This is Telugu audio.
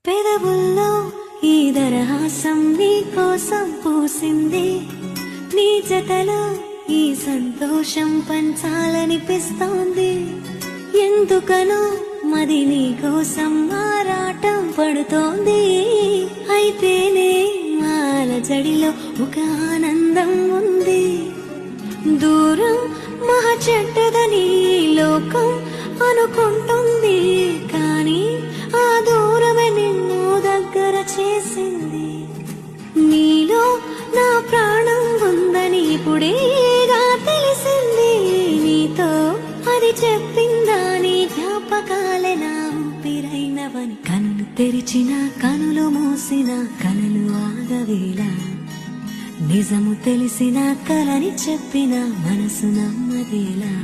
పెదవుల్లో ఈ దరహాసం నీ కోసం పూసింది, నీ జతలో ఈ సంతోషం పంచాలనిపిస్తోంది. ఎందుకనో మది నీ కోసం మారాటం పడుతోంది. అయితేనే మాల జడిలో ఒక ఆనందం ఉంది. దూరం మహా చెడ్డదని లోకం అనుకుంటుంది, కానీ ఆ దూరమే నిన్ను దగ్గర చేసింది. నీలో నా ప్రాణం ఉందని ఇప్పుడేగా తెలిసింది. నీతో అది చెప్పిందా నీ జ్ఞాపకాలే నా ఊపిరైనవని. కనులు తెరిచిన కనులు మూసిన కనులు ఆగవేలా, నిజము తెలిసిన కలని చెప్పిన మనసు నమ్మదేలా.